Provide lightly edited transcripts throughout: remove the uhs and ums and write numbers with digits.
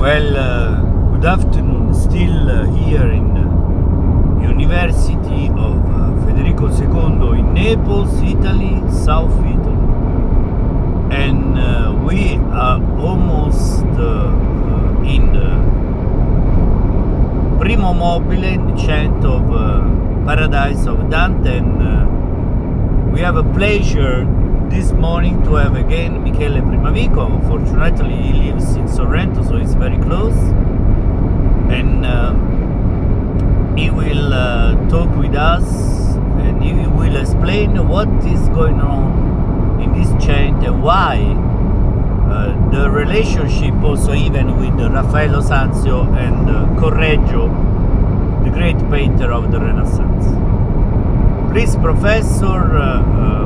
Well, good afternoon. Still here in University of Federico II in Naples, Italy, South Italy, and we are almost in the Primo Mobile, in the chant of Paradise of Dante, and we have a pleasure this morning to have again Michele Primavico. Fortunately, he lives in Sorrento, so it's very close, and he will talk with us, and he will explain what is going on in this chant and why the relationship also even with Raffaello Sanzio and Correggio, the great painter of the Renaissance. Please, Professor,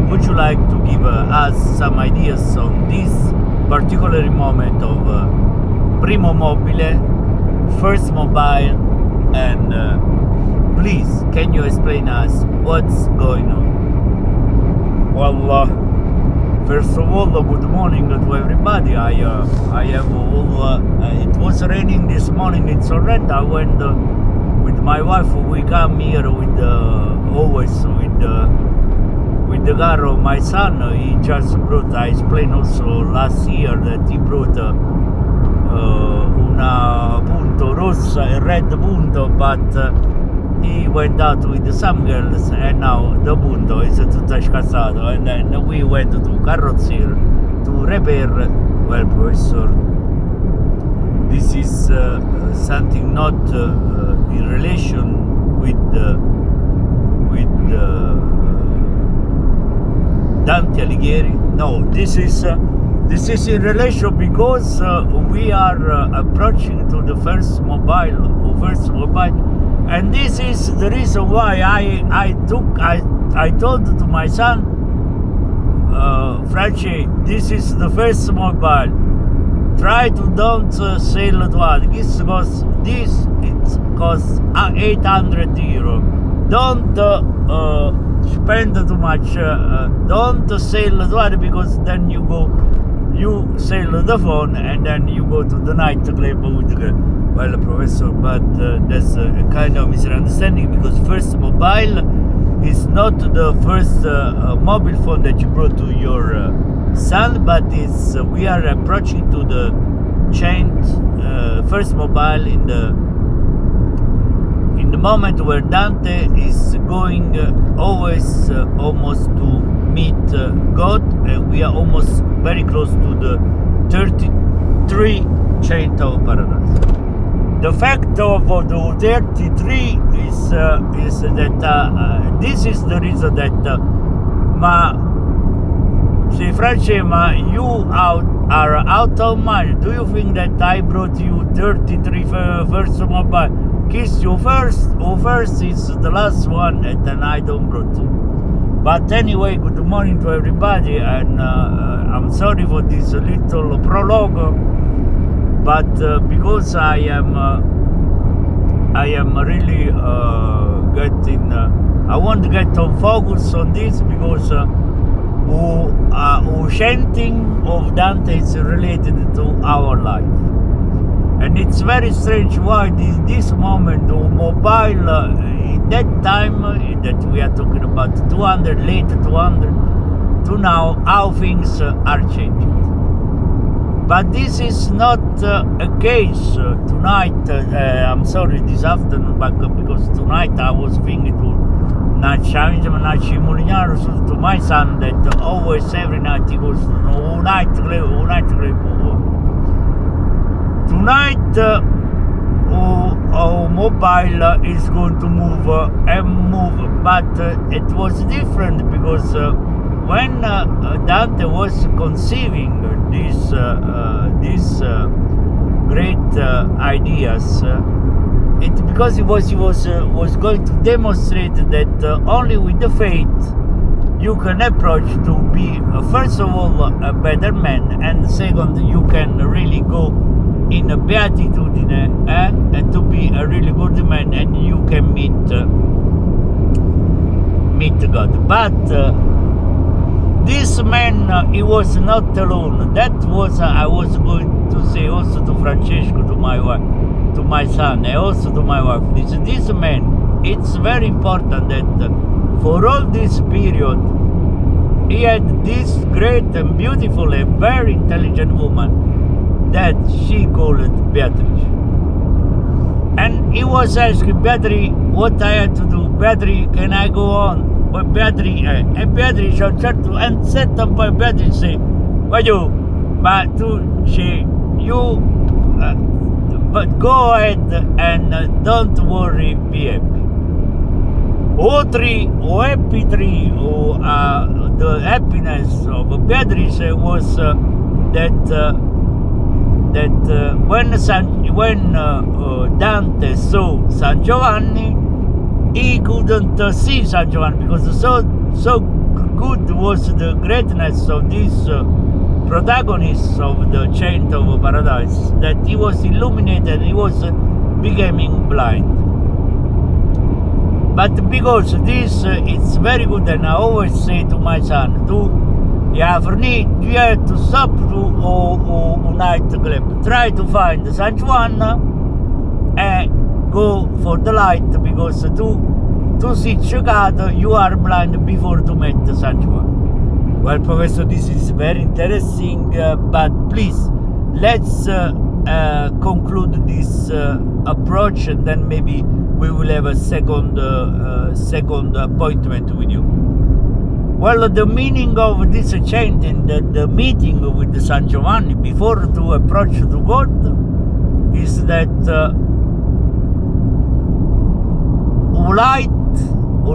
would you like to give us some ideas on this particular moment of Primo Mobile, first mobile, and please, can you explain us what's going on? Well, first of all, good morning to everybody. I have all, it was raining this morning in Sorrento. I went with my wife. We come here with always with the car of my son. He just brought, I explained also last year that he brought una punto rossa, a red punto, but he went out with some girls, and now the punto is tutta scassato, and then we went to carrozzier to repair. Well, Professor, this is something not in relation with Dante Alighieri. No, this is in relation because we are approaching to the first mobile, and this is the reason why I told to my son, Franci, this is the first mobile. Try to don't sell to others. This costs 800 euro. Don't spend too much. Don't sell to others, because then you sell the phone and then you go to the nightclub with the girl. Well, Professor, but that's a kind of misunderstanding, because first mobile is not the first mobile phone that you brought to your son, but it's we are approaching to the chant first mobile in the moment where Dante is going always almost to meet God, and we are almost very close to the 33 chant of Paradise. The fact of the 33 is that this is the reason that say, Franci, you are out of money. Do you think that I brought you 33 first mobile? Kiss you first, or first is the last one, and then I don't brought you. But anyway, good morning to everybody, and I'm sorry for this little prologue, but because I am really getting, I want to get on focus on this, because chanting of Dante is related to our life. And it's very strange why this moment of mobile, in that time that we are talking about 200, late 200, to now, how things are changing. But this is not a case tonight. I'm sorry, this afternoon, but because tonight I was thinking to to my son, that always every night he goes to nightclub. Tonight our mobile is going to move, but it was different, because when Dante was conceiving these great ideas, because he was going to demonstrate that only with the faith you can approach to be first of all a better man, and second, you can really go in a beatitude, and to be a really good man, and you can meet God. But this man, he was not alone. That was I was going to say also to Francesco, to my wife, to my son, and also to my wife, this man, it's very important that for all this period, he had this great and beautiful and very intelligent woman that she called Beatrice. And he was asking Beatrice what I had to do. Beatrice, can I go on? But Beatrice, and Beatrice a un certo, and certain point Beatrice say, voglio, ma tu, you, but go ahead and don't worry, be happy. O happy tree, the happiness of Beatrice was that when Dante saw San Giovanni, he couldn't see San Giovanni because so good was the greatness of this protagonist of the Chained of Paradise that he was illuminated, he was becoming blind. But because this it's very good, and I always say to my son, you have to stop to a night club, try to find San Juan and go for the light, because to see Chicago you are blind before to meet San Juan. Well, Professor, this is very interesting, but please let's conclude this approach, and then maybe we will have a second appointment with you. Well, the meaning of this chanting, the meeting with San Giovanni before to approach to God, is that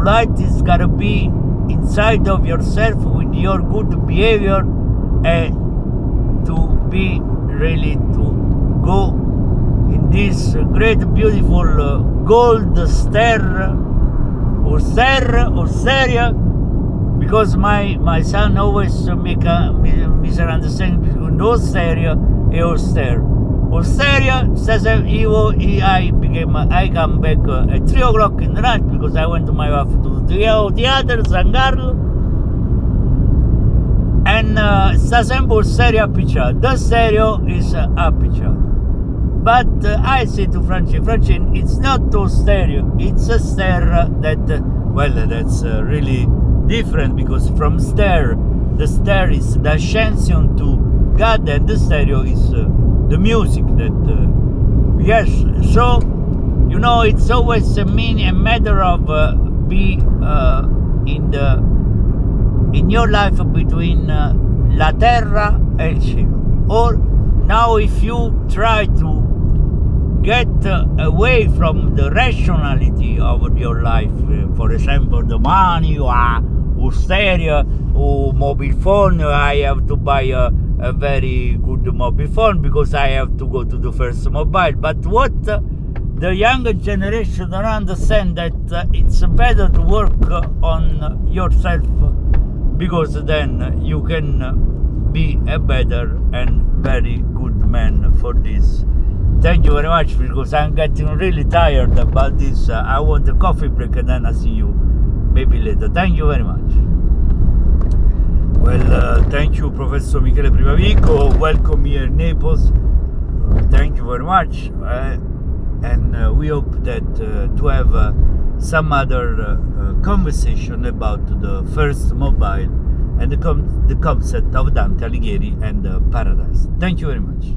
light is gotta be inside of yourself with your good behavior, and to be really to go in this great beautiful gold stair or staria, because my son always make a misunderstanding between osteria and austere. Osteria says I come back at 3 o'clock in the night because I went to my wife to the theater, San Carlo, and sta sempre osteria appicciata. The stereo is appicciata. But I say to Francine, it's not stereo, it's a stair that, well, that's really different, because from stair, the stair is the ascension to God, and the stereo is the music that, yes, so, you know, it's always a matter of be in your life between la terra e il cielo. Or now if you try to get away from the rationality of your life, for example, the money, or stereo, or mobile phone, I have to buy a very good mobile phone because I have to go to the first mobile. But what the younger generation don't understand, that it's better to work on yourself, because then you can be a better and very good man for this. Thank you very much, because I'm getting really tired about this. I want a coffee break, and then I'll see you maybe later. Thank you very much. Well, thank you, Professor Michele Primavico. Welcome here in Naples. Thank you very much. And we hope that to have some other conversation about the first mobile and the concept of Dante Alighieri and Paradise. Thank you very much.